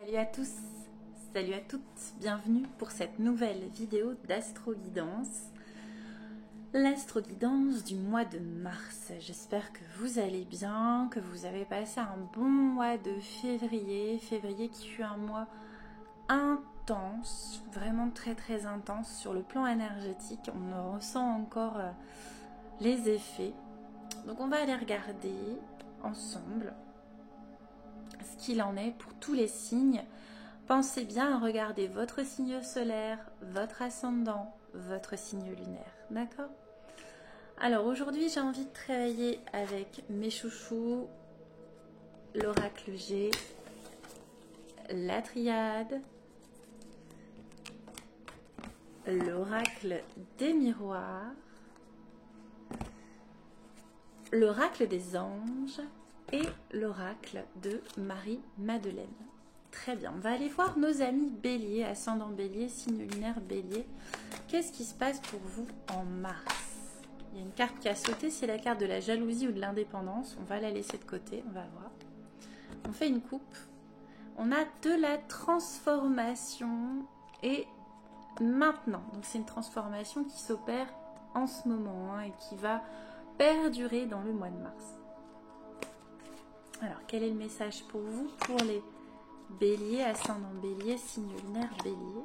Salut à tous, salut à toutes, bienvenue pour cette nouvelle vidéo d'astro-guidance. L'astro-guidance du mois de mars. J'espère que vous allez bien, que vous avez passé un bon mois de février. Février qui fut un mois intense, vraiment très intense sur le plan énergétique. On en ressent encore les effets. Donc on va aller regarder ensemble ce qu'il en est pour tous les signes. Pensez bien à regarder votre signe solaire, votre ascendant, votre signe lunaire, d'accord? Alors aujourd'hui j'ai envie de travailler avec mes chouchous, l'oracle G, la triade, l'oracle des miroirs, l'oracle des anges et l'oracle de Marie-Madeleine. Très bien, on va aller voir nos amis bélier, ascendant bélier, signe lunaire bélier. Qu'est-ce qui se passe pour vous en mars? Il y a une carte qui a sauté, c'est la carte de la jalousie ou de l'indépendance. On va la laisser de côté, on va voir. On fait une coupe. On a de la transformation et maintenant. Donc c'est une transformation qui s'opère en ce moment hein, et qui va perdurer dans le mois de mars. Alors, quel est le message pour vous, pour les béliers, ascendant bélier, signe lunaire bélier?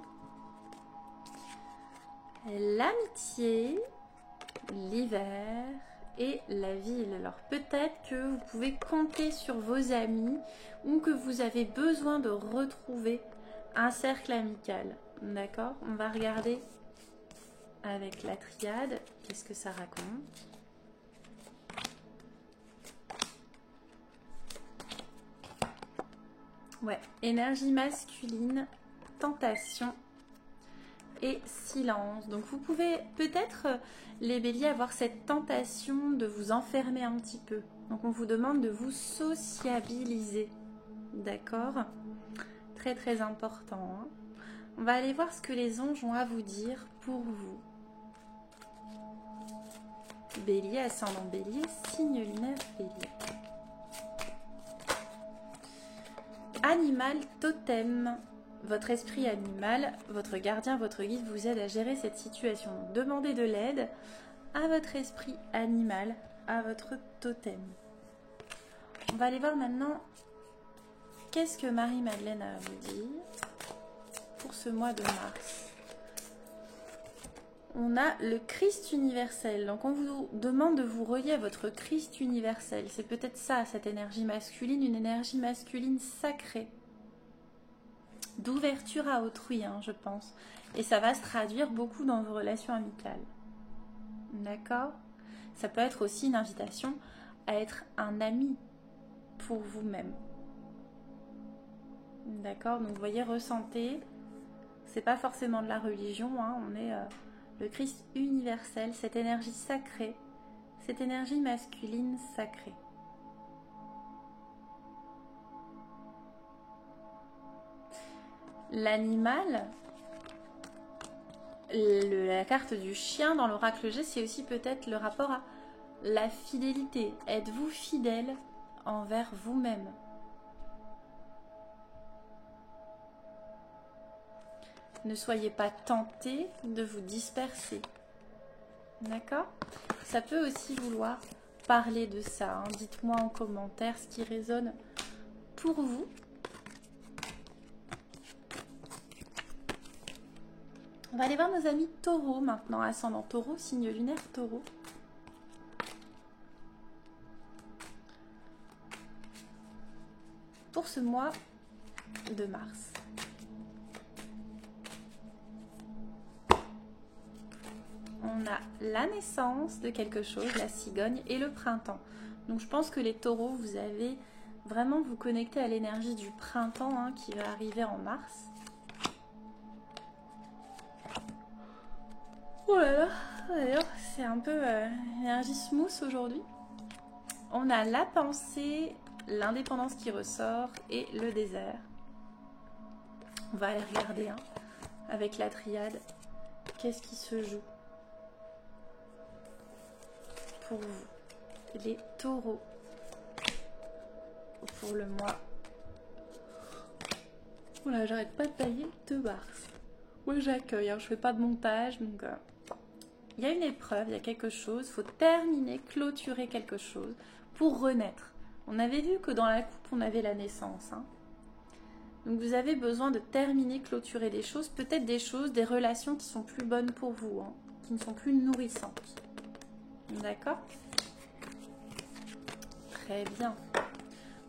L'amitié, l'hiver et la ville. Alors, peut-être que vous pouvez compter sur vos amis ou que vous avez besoin de retrouver un cercle amical. D'accord? On va regarder avec la triade. Qu'est-ce que ça raconte? Ouais, énergie masculine, tentation et silence. Donc vous pouvez peut-être, les béliers, avoir cette tentation de vous enfermer un petit peu. Donc on vous demande de vous sociabiliser. D'accord? Très important. Hein. On va aller voir ce que les anges ont à vous dire pour vous. Bélier, ascendant bélier, signe lunaire bélier. Animal totem. Votre esprit animal, votre gardien, votre guide vous aide à gérer cette situation. Demandez de l'aide à votre esprit animal, à votre totem. On va aller voir maintenant qu'est-ce que Marie-Madeleine a à vous dire pour ce mois de mars. On a le Christ universel. Donc on vous demande de vous relier à votre Christ universel. C'est peut-être ça, cette énergie masculine, une énergie masculine sacrée. D'ouverture à autrui, hein, je pense. Et ça va se traduire beaucoup dans vos relations amicales. D'accord? Ça peut être aussi une invitation à être un ami pour vous-même. D'accord? Donc vous voyez, ressentez. C'est pas forcément de la religion, hein, on est... le Christ universel, cette énergie sacrée, cette énergie masculine sacrée. L'animal, la carte du chien dans l'oracle G, c'est aussi peut-être le rapport à la fidélité. Êtes-vous fidèle envers vous-même? Ne soyez pas tentés de vous disperser. D'accord? Ça peut aussi vouloir parler de ça. Hein. Dites-moi en commentaire ce qui résonne pour vous. On va aller voir nos amis taureaux maintenant. Ascendant taureau, signe lunaire taureau. Pour ce mois de mars. On a la naissance de quelque chose, la cigogne, et le printemps. Donc je pense que les taureaux, vous allez vraiment vous connecter à l'énergie du printemps hein, qui va arriver en mars. Oh là là, d'ailleurs c'est un peu énergie smooth aujourd'hui. On a la pensée, l'indépendance qui ressort et le désert. On va aller regarder hein, avec la triade, qu'est-ce qui se joue pour vous, les taureaux, pour le mois Voilà, j'arrête pas de tailler 2 mars. Moi j'accueille, hein, je fais pas de montage, donc il y a une épreuve, il y a quelque chose, il faut terminer, clôturer quelque chose pour renaître. On avait vu que dans la coupe, on avait la naissance. Hein. Donc vous avez besoin de terminer, clôturer des choses, peut-être des choses, des relations qui sont plus bonnes pour vous, hein, qui ne sont plus nourrissantes. D'accord? Très bien.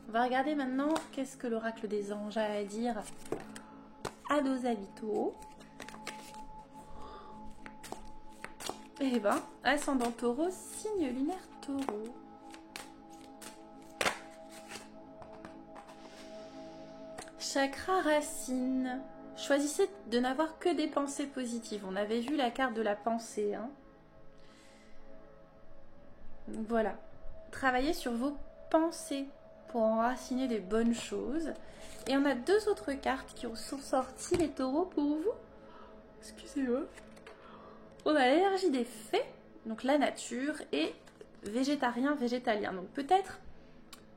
On va regarder maintenant qu'est-ce que l'oracle des anges a à dire à nos amis taureaux. Eh ben, ascendant taureau, signe lunaire taureau. Chakra racine. Choisissez de n'avoir que des pensées positives. On avait vu la carte de la pensée. Hein. Donc voilà. Travaillez sur vos pensées pour enraciner des bonnes choses. Et on a 2 autres cartes qui sont sorties, les taureaux, pour vous. Excusez-moi. On a l'énergie des fées, donc la nature, et végétarien, végétalien. Donc peut-être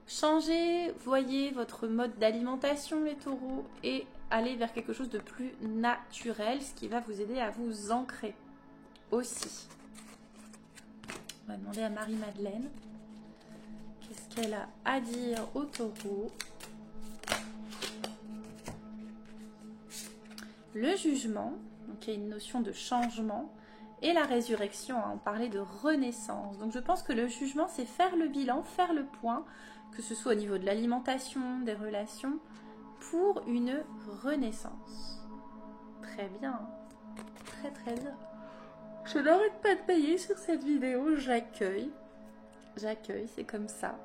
changer, voyez votre mode d'alimentation, les taureaux, et aller vers quelque chose de plus naturel, ce qui va vous aider à vous ancrer aussi. On va demander à Marie-Madeleine qu'est-ce qu'elle a à dire aux taureaux. Le jugement, donc il y a une notion de changement, et la résurrection, hein, on parlait de renaissance. Donc je pense que le jugement, c'est faire le bilan, faire le point, que ce soit au niveau de l'alimentation, des relations, pour une renaissance. Très bien, très très bien. Je n'arrête pas de payer sur cette vidéo, j'accueille. J'accueille, c'est comme ça.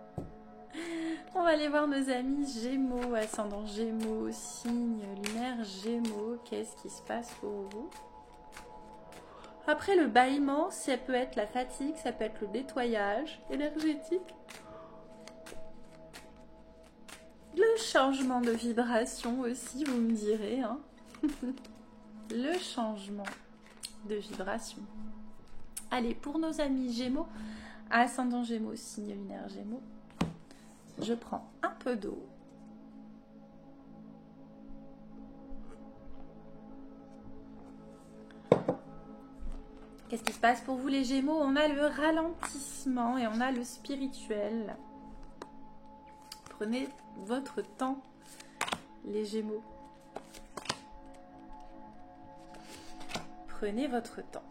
On va aller voir nos amis Gémeaux, ascendant Gémeaux, signe lunaire Gémeaux. Qu'est-ce qui se passe pour vous? Après le bâillement, ça peut être la fatigue, ça peut être le nettoyage énergétique. Le changement de vibration aussi, vous me direz. Hein. Le changement de vibration. Allez, pour nos amis Gémeaux, ascendant Gémeaux, signe lunaire Gémeaux, je prends un peu d'eau. Qu'est-ce qui se passe pour vous les Gémeaux? On a le ralentissement et on a le spirituel. Prenez votre temps, les Gémeaux. Prenez votre temps.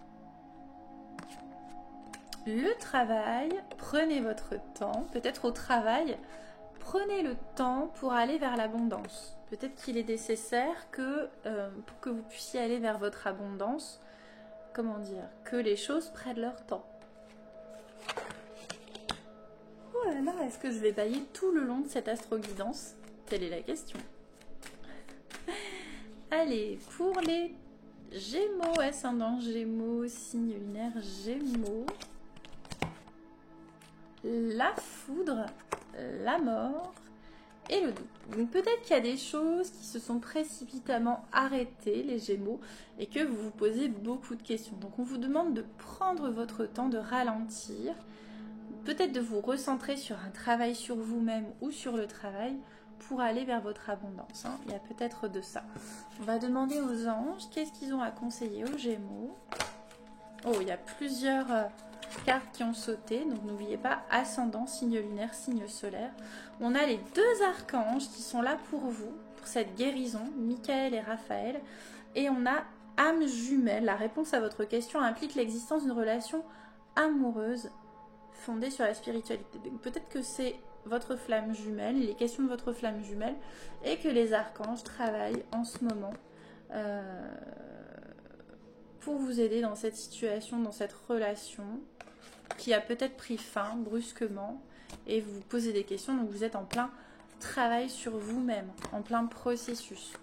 Le travail, prenez votre temps. Peut-être au travail, prenez le temps pour aller vers l'abondance. Peut-être qu'il est nécessaire que, pour que vous puissiez aller vers votre abondance, comment dire, que les choses prennent leur temps. Oh là là, est-ce que je vais bailler tout le long de cette astro-guidance? Telle est la question. Allez, pour les Gémeaux, ascendant Gémeaux, signe lunaire Gémeaux, la foudre, la mort et le doute. Donc peut-être qu'il y a des choses qui se sont précipitamment arrêtées, les Gémeaux, et que vous vous posez beaucoup de questions. Donc on vous demande de prendre votre temps, de ralentir, peut-être de vous recentrer sur un travail sur vous-même ou sur le travail pour aller vers votre abondance. Hein. Il y a peut-être de ça. On va demander aux anges qu'est-ce qu'ils ont à conseiller aux Gémeaux. Oh, il y a plusieurs cartes qui ont sauté, donc n'oubliez pas, ascendant, signe lunaire, signe solaire. On a les 2 archanges qui sont là pour vous, pour cette guérison, Michael et Raphaël. Et on a âme jumelle. La réponse à votre question implique l'existence d'une relation amoureuse fondée sur la spiritualité. Peut-être que c'est votre flamme jumelle, il est question de votre flamme jumelle, et que les archanges travaillent en ce moment pour vous aider dans cette situation, dans cette relation qui a peut-être pris fin brusquement, et vous vous posez des questions, donc vous êtes en plein travail sur vous-même, en plein processus.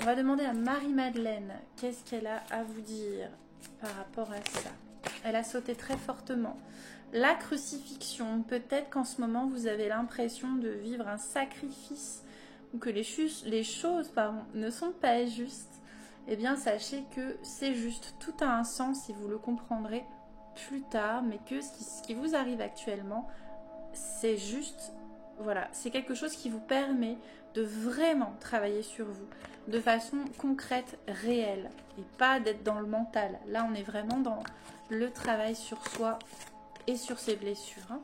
On va demander à Marie-Madeleine qu'est-ce qu'elle a à vous dire par rapport à ça. Elle a sauté très fortement. La crucifixion, peut-être qu'en ce moment vous avez l'impression de vivre un sacrifice ou que les choses ne sont pas justes. Eh bien sachez que c'est juste, tout a un sens et vous le comprendrez plus tard, mais que ce qui vous arrive actuellement, c'est juste, voilà, c'est quelque chose qui vous permet de vraiment travailler sur vous de façon concrète, réelle, et pas d'être dans le mental. Là, on est vraiment dans le travail sur soi et sur ses blessures. Hein.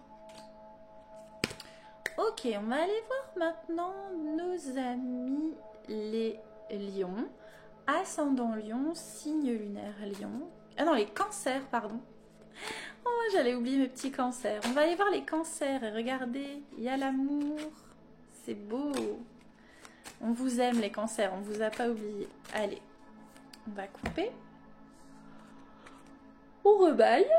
Ok, on va aller voir maintenant nos amis les lions. Ascendant lion, signe lunaire lion. Ah non, les cancers, pardon. Oh, j'allais oublier mes petits cancers. On va aller voir les cancers et regardez, il y a l'amour. C'est beau. On vous aime les cancers, on ne vous a pas oublié. Allez, on va couper. On rebaille.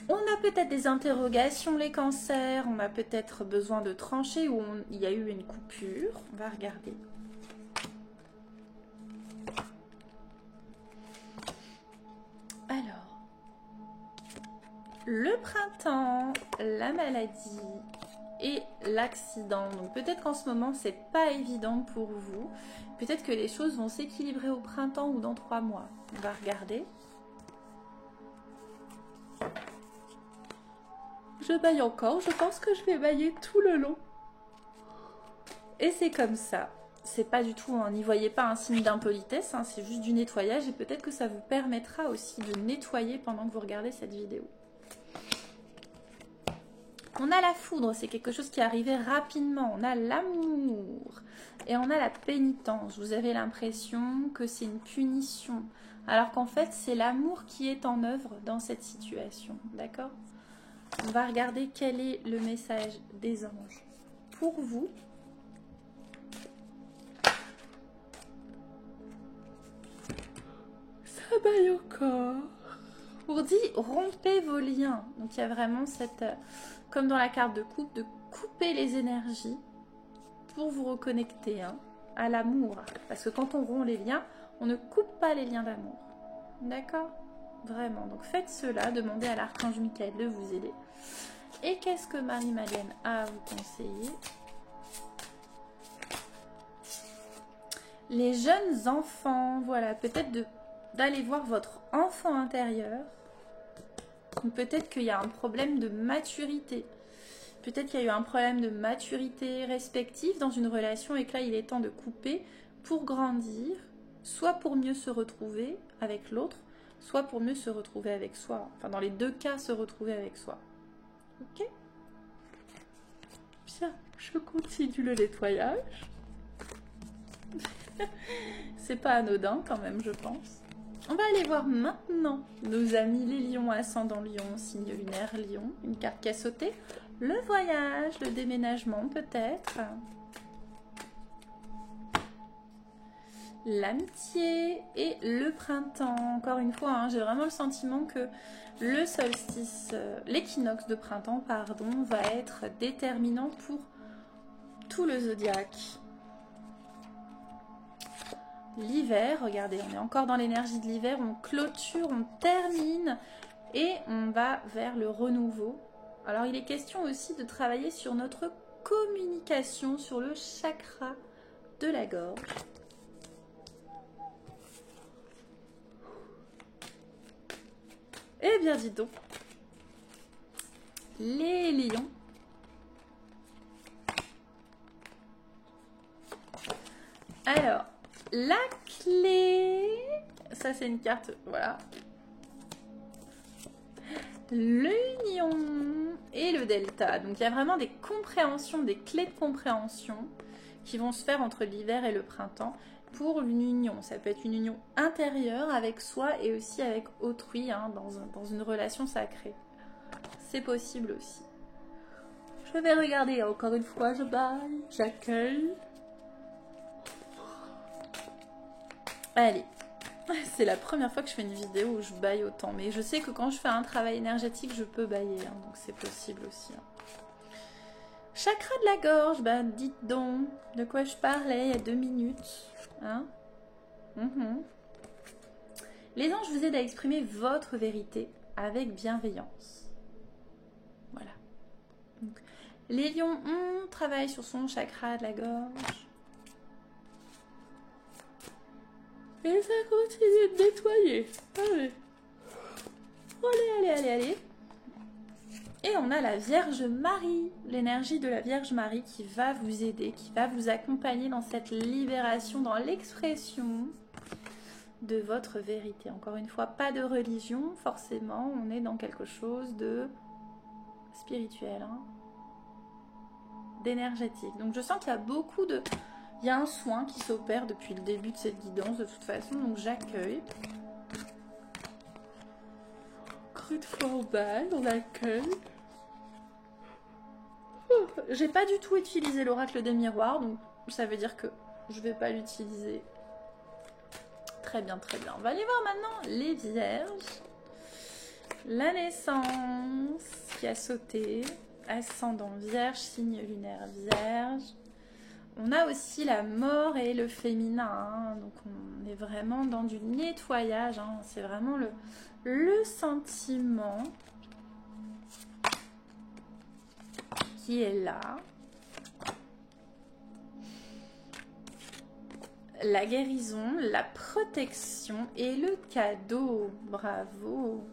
On a peut-être des interrogations, les cancers. On a peut-être besoin de trancher ou il y a eu une coupure. On va regarder. Alors, le printemps, la maladie et l'accident. Donc peut-être qu'en ce moment, c'est pas évident pour vous. Peut-être que les choses vont s'équilibrer au printemps ou dans 3 mois. On va regarder. Je baille encore. Je pense que je vais bailler tout le long. Et c'est comme ça. C'est pas du tout, n'y voyez pas un signe d'impolitesse, hein, c'est juste du nettoyage. Et peut-être que ça vous permettra aussi de nettoyer pendant que vous regardez cette vidéo. On a la foudre, c'est quelque chose qui est arrivé rapidement. On a l'amour et on a la pénitence. Vous avez l'impression que c'est une punition, alors qu'en fait, c'est l'amour qui est en œuvre dans cette situation. D'accord? On va regarder quel est le message des anges pour vous. Ça baille encore. Pour dire, rompez vos liens. Donc, il y a vraiment cette... comme dans la carte de coupe, de couper les énergies pour vous reconnecter hein, à l'amour. Parce que quand on rompt les liens, on ne coupe pas les liens d'amour. D'accord? Vraiment. Donc faites cela, demandez à l'archange Michael de vous aider. Et qu'est-ce que Marie-Madeleine a à vous conseiller? Les jeunes enfants, voilà, peut-être d'aller voir votre enfant intérieur. Ou peut-être qu'il y a un problème de maturité. Peut-être qu'il y a eu un problème de maturité respective dans une relation et que là, il est temps de couper pour grandir, soit pour mieux se retrouver avec l'autre, soit pour mieux se retrouver avec soi. Enfin, dans les deux cas, se retrouver avec soi. Ok? Bien, je continue le nettoyage. C'est pas anodin quand même, je pense. On va aller voir maintenant nos amis les lions, ascendant lion, signe lunaire lion. Une carte qui a sauté. Le voyage, le déménagement peut-être. L'amitié et le printemps. Encore une fois, hein, j'ai vraiment le sentiment que le solstice, l'équinoxe de printemps, pardon, va être déterminant pour tout le zodiaque. L'hiver, regardez, on est encore dans l'énergie de l'hiver, on clôture, on termine et on va vers le renouveau. Alors il est question aussi de travailler sur notre communication, sur le chakra de la gorge. Eh bien dis donc, les lions. Alors, la clé, ça c'est une carte, voilà. L'union et le delta. Donc il y a vraiment des compréhensions, des clés de compréhension qui vont se faire entre l'hiver et le printemps pour une union. Ça peut être une union intérieure avec soi et aussi avec autrui, hein, dans une relation sacrée. C'est possible aussi. Je vais regarder encore une fois, je baille, j'accueille. Allez, c'est la première fois que je fais une vidéo où je baille autant. Mais je sais que quand je fais un travail énergétique, je peux bailler. Hein, donc c'est possible aussi. Hein. Chakra de la gorge, bah dites donc de quoi je parlais il y a 2 minutes. Hein Les anges vous aident à exprimer votre vérité avec bienveillance. Voilà. Donc, les lions, on travaille sur son chakra de la gorge. Et ça continue de nettoyer. Allez. Allez, allez, allez, allez. Et on a la Vierge Marie, l'énergie de la Vierge Marie qui va vous aider, qui va vous accompagner dans cette libération, dans l'expression de votre vérité. Encore une fois, pas de religion, forcément, on est dans quelque chose de spirituel, hein, d'énergétique. Donc je sens qu'il y a beaucoup de... Il y a un soin qui s'opère depuis le début de cette guidance, de toute façon, donc j'accueille. Crue de foi au bal, on accueille. J'ai pas du tout utilisé l'oracle des miroirs, donc ça veut dire que je vais pas l'utiliser. Très bien, très bien. On va aller voir maintenant les vierges. La naissance qui a sauté, ascendant vierge, signe lunaire vierge. On a aussi la mort et le féminin, hein. Donc on est vraiment dans du nettoyage, hein. C'est vraiment le sentiment qui est là. La guérison, la protection et le cadeau. Bravo.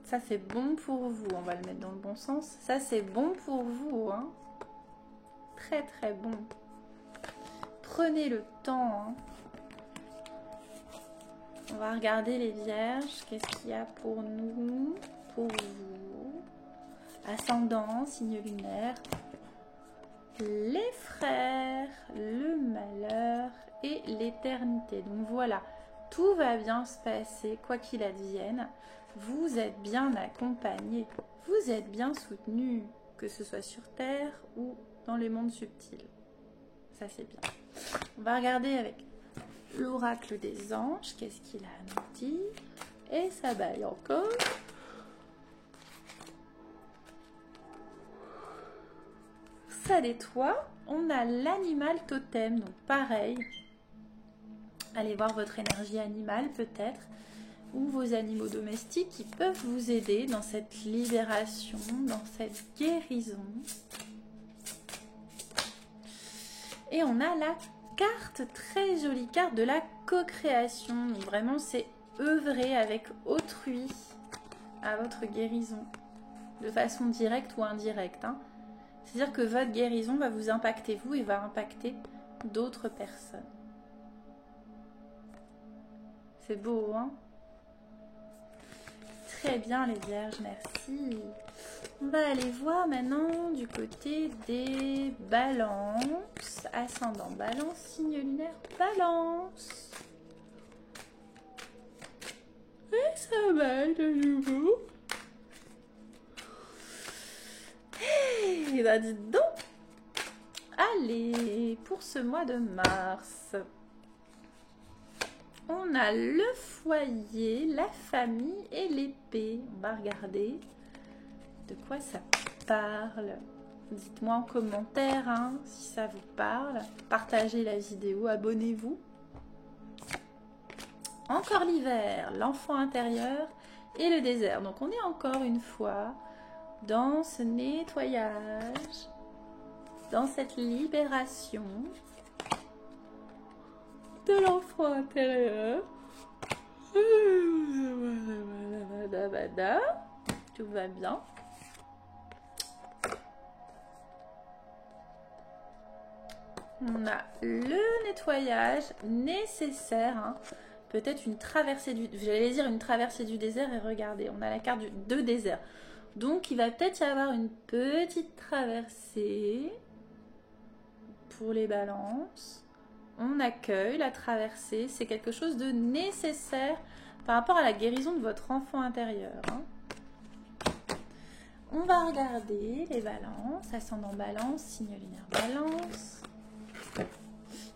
Ça, c'est bon pour vous. On va le mettre dans le bon sens. Ça, c'est bon pour vous, hein. Très, très bon. Prenez le temps, hein. On va regarder les vierges. Qu'est-ce qu'il y a pour nous, pour vous? Ascendant, signe lunaire. Les frères, le malheur et l'éternité. Donc voilà, tout va bien se passer, quoi qu'il advienne. Vous êtes bien accompagné, vous êtes bien soutenu, que ce soit sur Terre ou dans les mondes subtils. Ça, c'est bien. On va regarder avec l'oracle des anges, qu'est-ce qu'il a à nous dire. Et ça baille encore. Ça nettoie. On a l'animal totem, donc pareil. Allez voir votre énergie animale peut-être, ou vos animaux domestiques qui peuvent vous aider dans cette libération, dans cette guérison. Et on a la carte, très jolie carte de la co-création. Donc vraiment, c'est œuvrer avec autrui à votre guérison, de façon directe ou indirecte, hein. C'est-à-dire que votre guérison va vous impacter vous et va impacter d'autres personnes. C'est beau, hein? Très bien les vierges, merci. On va aller voir maintenant du côté des balances. Ascendant balance, signe lunaire balance. Et ça va de nouveau. Et bah dites donc. Allez, pour ce mois de mars, on a le foyer, la famille et l'épée. On va regarder de quoi ça parle. Dites-moi en commentaire, hein, si ça vous parle. Partagez la vidéo, abonnez-vous. Encore l'hiver, l'enfant intérieur et le désert. Donc on est encore une fois dans ce nettoyage, dans cette libération de l'enfant intérieur. Tout va bien. On a le nettoyage nécessaire, hein. Peut-être une traversée du... J'allais dire une traversée du désert et regardez, on a la carte de désert. Donc il va peut-être y avoir une petite traversée pour les balances. On accueille la traversée, c'est quelque chose de nécessaire par rapport à la guérison de votre enfant intérieur, hein. On va regarder les balances, ascendant balance, signe lunaire balance.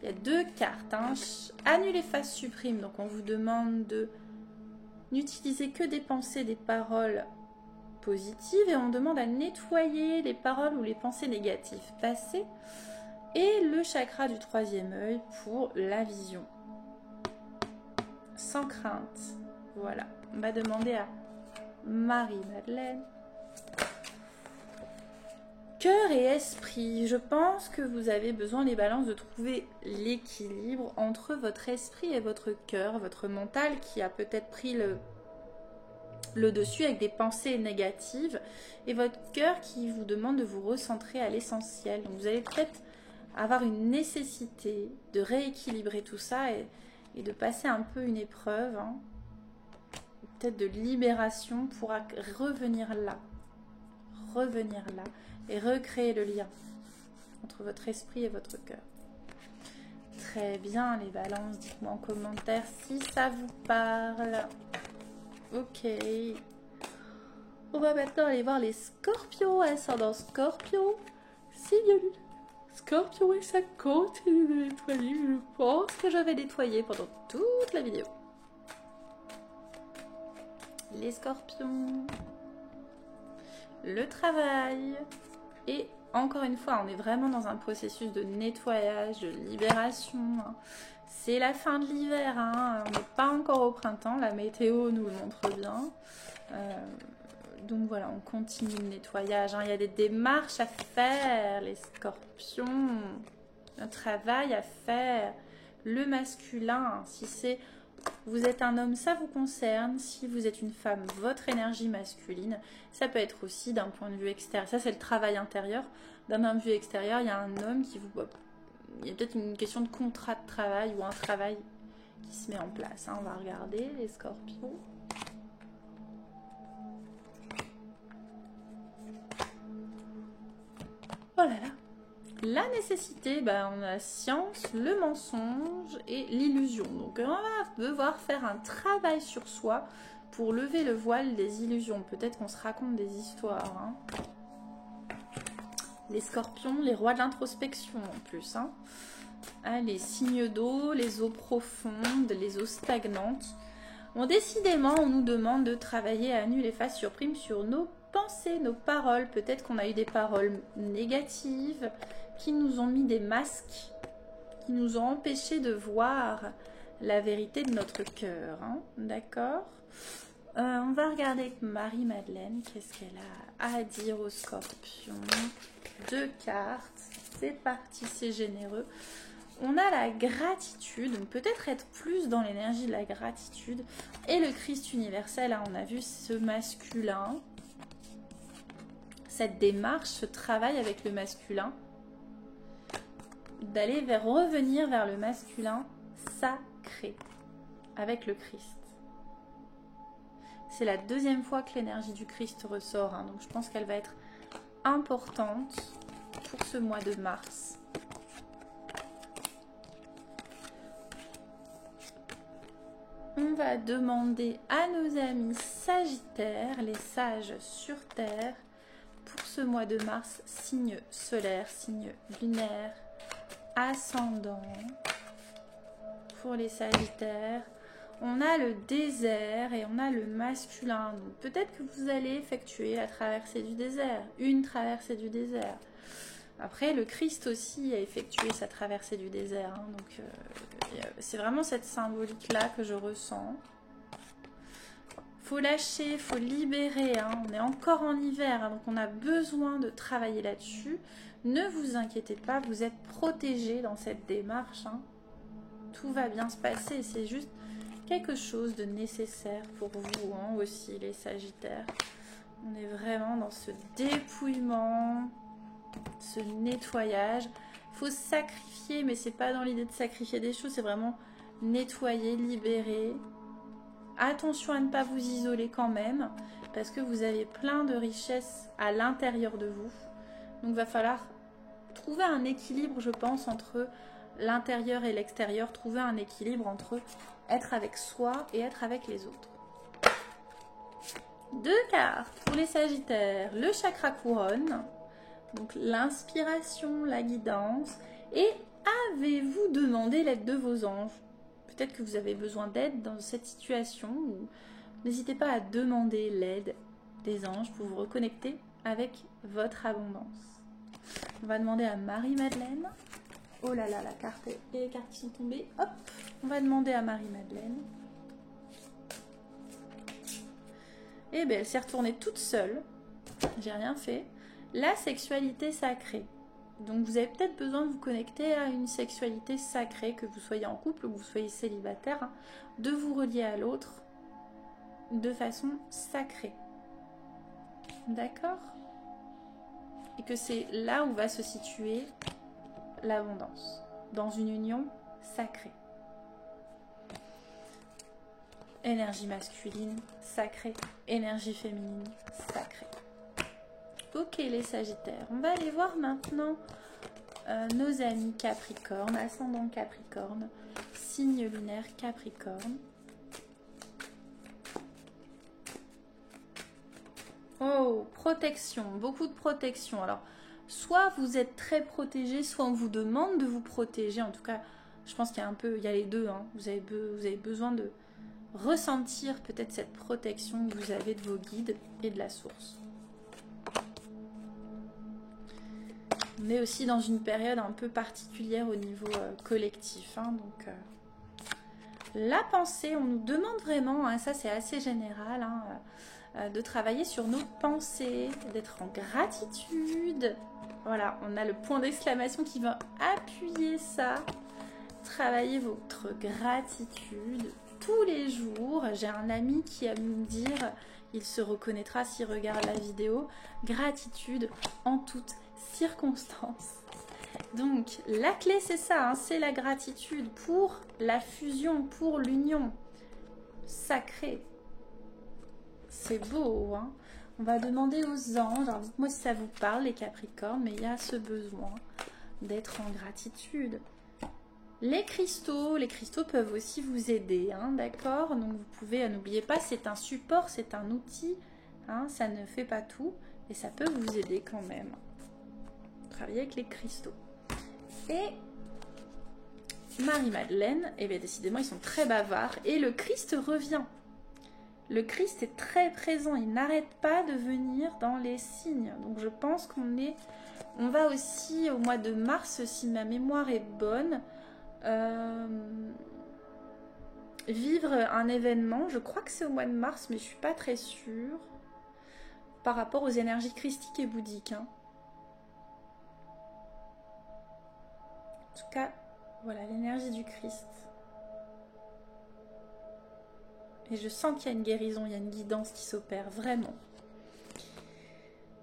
Il y a deux cartes, hein. Annule, efface, supprime. Donc on vous demande de n'utiliser que des pensées, des paroles positives et on demande à nettoyer les paroles ou les pensées négatives passées. Et le chakra du troisième œil pour la vision. Sans crainte. Voilà. On va demander à Marie-Madeleine. Cœur et esprit. Je pense que vous avez besoin, les balances, de trouver l'équilibre entre votre esprit et votre cœur, votre mental qui a peut-être pris le dessus avec des pensées négatives et votre cœur qui vous demande de vous recentrer à l'essentiel. Donc vous allez peut-être avoir une nécessité de rééquilibrer tout ça et de passer un peu une épreuve, hein, peut-être de libération pour revenir là et recréer le lien entre votre esprit et votre cœur. Très bien les balances, dites-moi en commentaire si ça vous parle. Ok. On va maintenant aller voir les scorpions, ascendant scorpion. Signe scorpion et ça continue de nettoyer. Je pense que je vais nettoyer pendant toute la vidéo. Les scorpions. Le travail. Et encore une fois, on est vraiment dans un processus de nettoyage, de libération. C'est la fin de l'hiver, hein. On n'est pas encore au printemps, la météo nous le montre bien. Donc voilà, on continue le nettoyage, hein. Il y a des démarches à faire, les scorpions, un travail à faire. Le masculin, si c'est vous êtes un homme, ça vous concerne. Si vous êtes une femme, votre énergie masculine. Ça peut être aussi d'un point de vue extérieur. Ça, c'est le travail intérieur. D'un point de vue extérieur, il y a un homme qui vous... Il y a peut-être une question de contrat de travail ou un travail qui se met en place, hein. On va regarder les scorpions. Oh là là. La nécessité, on a la science, le mensonge et l'illusion. Donc on va devoir faire un travail sur soi pour lever le voile des illusions. Peut-être qu'on se raconte des histoires, hein. Les scorpions, les rois de l'introspection en plus, hein. Les signes d'eau, les eaux profondes, les eaux stagnantes. Bon, décidément, on nous demande de travailler à nul et face surprime sur nos pensées, nos paroles. Peut-être qu'on a eu des paroles négatives qui nous ont mis des masques, qui nous ont empêchés de voir la vérité de notre cœur, hein. D'accord. On va regarder avec Marie-Madeleine, qu'est-ce qu'elle a à dire aux scorpions. 2 cartes, c'est parti, c'est généreux. On a la gratitude, donc peut-être être plus dans l'énergie de la gratitude. Et le Christ universel, hein, on a vu ce masculin, cette démarche, ce travail avec le masculin, d'aller revenir vers le masculin sacré, avec le Christ. C'est la 2e fois que l'énergie du Christ ressort, hein, donc je pense qu'elle va être importante pour ce mois de mars. On va demander à nos amis Sagittaires, les sages sur Terre, pour ce mois de mars, signe solaire, signe lunaire, ascendant. Pour les Sagittaires, on a le désert et on a le masculin. Donc peut-être que vous allez effectuer la traversée du désert, une traversée du désert. Après, le Christ aussi a effectué sa traversée du désert, hein, donc c'est vraiment cette symbolique-là que je ressens. Faut lâcher, faut libérer, hein. On est encore en hiver, hein, donc on a besoin de travailler là-dessus. Ne vous inquiétez pas, vous êtes protégés dans cette démarche, hein. Tout va bien se passer, c'est juste quelque chose de nécessaire pour vous, hein, aussi, les Sagittaires. On est vraiment dans ce dépouillement, ce nettoyage. Il faut sacrifier, mais c'est pas dans l'idée de sacrifier des choses, c'est vraiment nettoyer, libérer. Attention à ne pas vous isoler quand même, parce que vous avez plein de richesses à l'intérieur de vous. Donc il va falloir trouver un équilibre, je pense, entre l'intérieur et l'extérieur, trouver un équilibre entre être avec soi et être avec les autres. 2 cartes pour les Sagittaires, le chakra couronne, donc l'inspiration, la guidance, et avez-vous demandé l'aide de vos anges? Peut-être que vous avez besoin d'aide dans cette situation, ou n'hésitez pas à demander l'aide des anges pour vous reconnecter avec votre abondance. On va demander à Marie-Madeleine. Oh là là, la carte et les cartes qui sont tombées. Hop, on va demander à Marie-Madeleine. Et bien, elle s'est retournée toute seule. J'ai rien fait. La sexualité sacrée. Donc, vous avez peut-être besoin de vous connecter à une sexualité sacrée, que vous soyez en couple ou que vous soyez célibataire, hein, de vous relier à l'autre de façon sacrée. D'accord? Et que c'est là où va se situer l'abondance, dans une union sacrée. Énergie masculine, sacrée. Énergie féminine, sacrée. Ok les Sagittaires, on va aller voir maintenant nos amis Capricorne, ascendant Capricorne, signe lunaire Capricorne. Oh, protection, beaucoup de protection. Alors, soit vous êtes très protégé, soit on vous demande de vous protéger. En tout cas, je pense qu'il y a il y a les deux. Hein. Vous avez besoin de ressentir peut-être cette protection que vous avez de vos guides et de la source. On est aussi dans une période un peu particulière au niveau collectif. Hein, donc, la pensée, on nous demande vraiment, hein, ça c'est assez général, hein, de travailler sur nos pensées, d'être en gratitude. Voilà, on a le point d'exclamation qui va appuyer ça. Travaillez votre gratitude tous les jours. J'ai un ami qui a me dire, il se reconnaîtra s'il regarde la vidéo, gratitude en toutes circonstances. Donc, la clé c'est ça, hein, c'est la gratitude pour la fusion, pour l'union sacrée. C'est beau, hein. On va demander aux anges, alors dites-moi si ça vous parle les Capricornes, mais il y a ce besoin d'être en gratitude. Les cristaux peuvent aussi vous aider, hein, d'accord? Donc vous pouvez, n'oubliez pas, c'est un support, c'est un outil, hein, ça ne fait pas tout, et ça peut vous aider quand même. Travailler avec les cristaux. Et Marie-Madeleine, eh bien décidément ils sont très bavards, et le Christ revient. Le Christ est très présent, il n'arrête pas de venir dans les signes. Donc je pense on va aussi au mois de mars, si ma mémoire est bonne, vivre un événement. Je crois que c'est au mois de mars, mais je ne suis pas très sûre, par rapport aux énergies christiques et bouddhiques. Hein. En tout cas, voilà l'énergie du Christ. Et je sens qu'il y a une guérison, il y a une guidance qui s'opère, vraiment.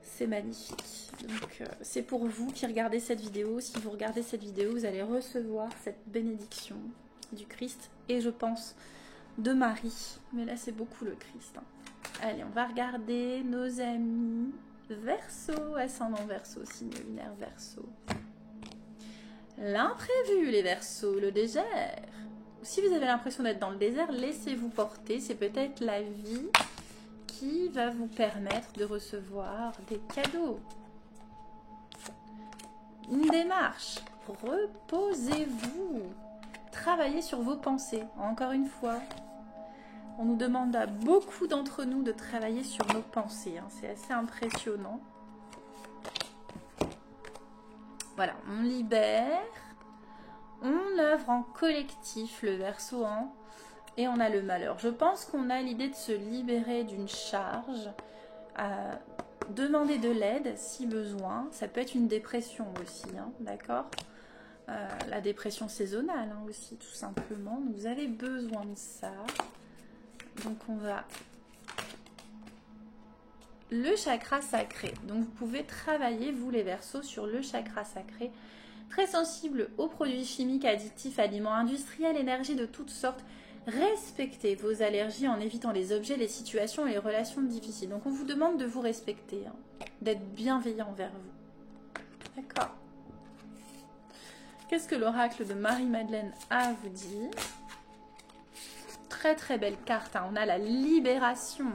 C'est magnifique. Donc, c'est pour vous qui regardez cette vidéo. Si vous regardez cette vidéo, vous allez recevoir cette bénédiction du Christ. Et je pense de Marie. Mais là, c'est beaucoup le Christ. Hein. Allez, on va regarder nos amis Verseau, ascendant Verseau, signe lunaire Verseau. L'imprévu, les Verseaux, le désert. Si vous avez l'impression d'être dans le désert, laissez-vous porter. C'est peut-être la vie qui va vous permettre de recevoir des cadeaux. Une démarche. Reposez-vous. Travaillez sur vos pensées. Encore une fois, on nous demande à beaucoup d'entre nous de travailler sur nos pensées. Hein. C'est assez impressionnant. Voilà, on libère. On œuvre en collectif, le Verseau, hein, et on a le malheur. Je pense qu'on a l'idée de se libérer d'une charge, demander de l'aide si besoin. Ça peut être une dépression aussi, hein, d'accord? La dépression saisonnale hein, aussi, tout simplement. Donc, vous avez besoin de ça. Donc on va... Le chakra sacré. Donc vous pouvez travailler, vous les Verseaux, sur le chakra sacré. Très sensible aux produits chimiques, additifs, aliments industriels, énergie de toutes sortes. Respectez vos allergies en évitant les objets, les situations et les relations difficiles. Donc on vous demande de vous respecter, hein, d'être bienveillant envers vous. D'accord. Qu'est-ce que l'oracle de Marie-Madeleine a à vous dire? Très très belle carte, hein. On a la libération.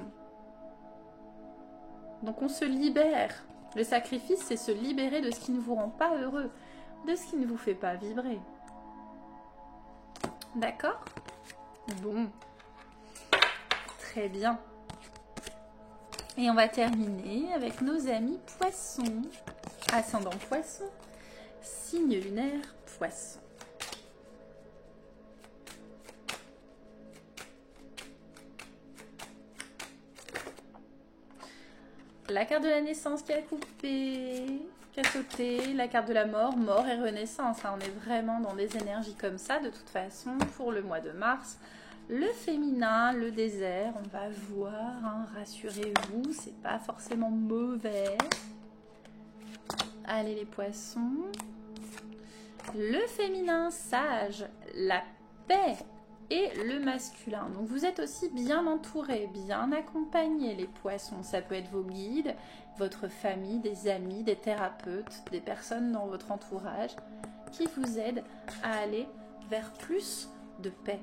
Donc on se libère. Le sacrifice, c'est se libérer de ce qui ne vous rend pas heureux, de ce qui ne vous fait pas vibrer. D'accord? Bon. Très bien. Et on va terminer avec nos amis poissons. Ascendant poisson. Signe lunaire poisson. La carte de la naissance qui a coupé, qui a sauté, la carte de la mort, mort et renaissance. Hein. On est vraiment dans des énergies comme ça de toute façon pour le mois de mars. Le féminin, le désert, on va voir, hein, rassurez-vous, c'est pas forcément mauvais. Allez les poissons. Le féminin, sage, la paix et le masculin. Donc vous êtes aussi bien entourés, bien accompagnés les poissons. Ça peut être vos guides, votre famille, des amis, des thérapeutes, des personnes dans votre entourage qui vous aident à aller vers plus de paix.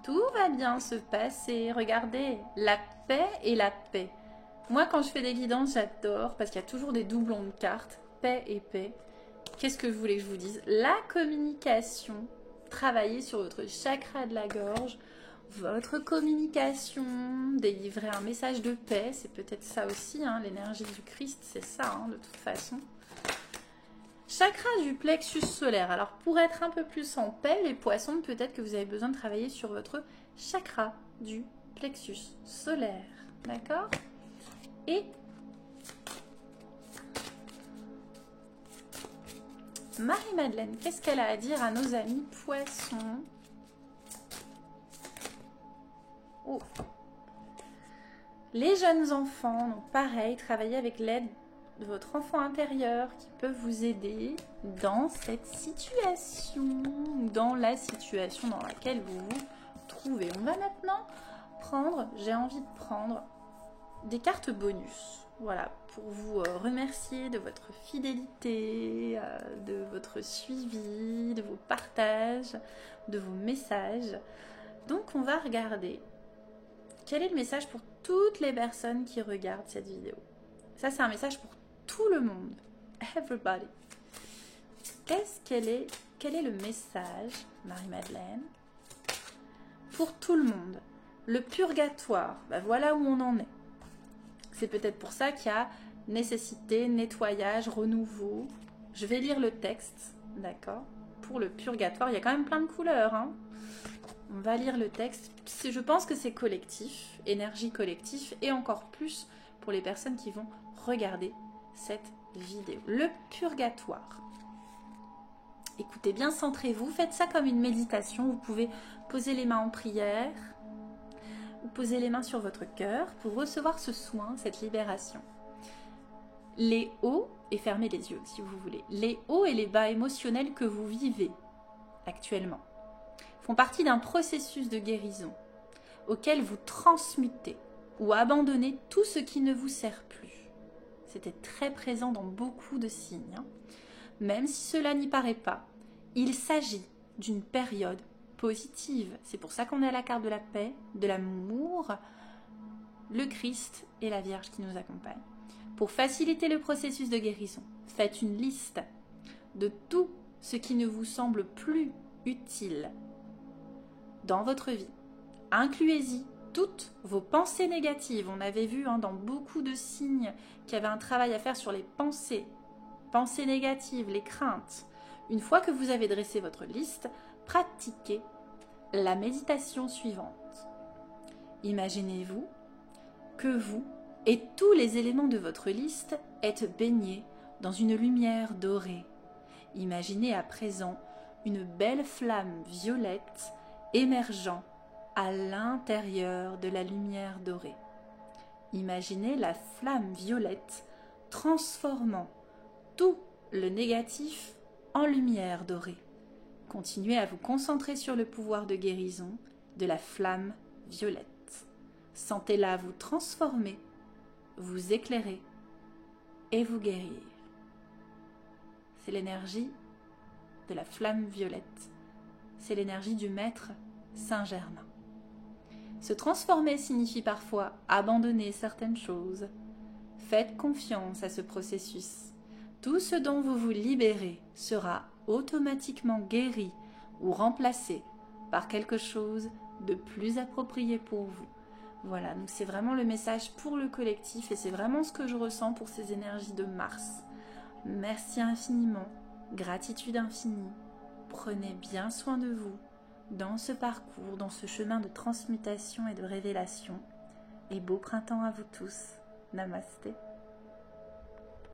Tout va bien se passer. Regardez, la paix et la paix. Moi, quand je fais des guidances, j'adore parce qu'il y a toujours des doublons de cartes. Paix et paix. Qu'est-ce que vous voulez que je vous dise? La communication. Travailler sur votre chakra de la gorge. Votre communication. Délivrer un message de paix. C'est peut-être ça aussi, hein, l'énergie du Christ. C'est ça, hein, de toute façon. Chakra du plexus solaire. Alors, pour être un peu plus en paix, les poissons, peut-être que vous avez besoin de travailler sur votre chakra du plexus solaire. D'accord? Et Marie-Madeleine, qu'est-ce qu'elle a à dire à nos amis poissons? Oh. Les jeunes enfants, donc pareil, travaillez avec l'aide de votre enfant intérieur qui peut vous aider dans cette situation, dans la situation dans laquelle vous vous trouvez. On va maintenant prendre, j'ai envie de prendre des cartes bonus, voilà, pour vous remercier de votre fidélité, de votre suivi, de vos partages, de vos messages. Donc on va regarder quel est le message pour toutes les personnes qui regardent cette vidéo. Ça, c'est un message pour tout le monde. Everybody. Quel est le message, Marie-Madeleine, pour tout le monde? Le purgatoire, ben voilà où on en est. C'est peut-être pour ça qu'il y a nécessité, nettoyage, renouveau. Je vais lire le texte, d'accord? Pour le purgatoire, il y a quand même plein de couleurs, hein. On va lire le texte. Je pense que c'est collectif, énergie collective, et encore plus pour les personnes qui vont regarder cette vidéo. Le purgatoire. Écoutez bien, centrez-vous, faites ça comme une méditation. Vous pouvez poser les mains en prière ou poser les mains sur votre cœur pour recevoir ce soin, cette libération. Les hauts, et fermez les yeux si vous voulez, les hauts et les bas émotionnels que vous vivez actuellement font partie d'un processus de guérison auquel vous transmutez ou abandonnez tout ce qui ne vous sert plus. C'était très présent dans beaucoup de signes. Hein. Même si cela n'y paraît pas, il s'agit d'une période positive. C'est pour ça qu'on est à la carte de la paix, de l'amour, le Christ et la Vierge qui nous accompagnent. Pour faciliter le processus de guérison, faites une liste de tout ce qui ne vous semble plus utile dans votre vie. Incluez-y toutes vos pensées négatives. On avait vu dans beaucoup de signes qu'il y avait un travail à faire sur les pensées négatives, les craintes. Une fois que vous avez dressé votre liste, pratiquez la méditation suivante. Imaginez-vous que vous et tous les éléments de votre liste êtes baignés dans une lumière dorée. Imaginez à présent une belle flamme violette émergeant à l'intérieur de la lumière dorée. Imaginez la flamme violette transformant tout le négatif en lumière dorée. Continuez à vous concentrer sur le pouvoir de guérison de la flamme violette. Sentez-la vous transformer, vous éclairer et vous guérir. C'est l'énergie de la flamme violette. C'est l'énergie du maître Saint-Germain. Se transformer signifie parfois abandonner certaines choses. Faites confiance à ce processus. Tout ce dont vous vous libérez sera automatiquement guéri ou remplacé par quelque chose de plus approprié pour vous. Voilà, donc c'est vraiment le message pour le collectif et c'est vraiment ce que je ressens pour ces énergies de Mars. Merci infiniment, gratitude infinie. Prenez bien soin de vous dans ce parcours, dans ce chemin de transmutation et de révélation. Et beau printemps à vous tous. Namasté.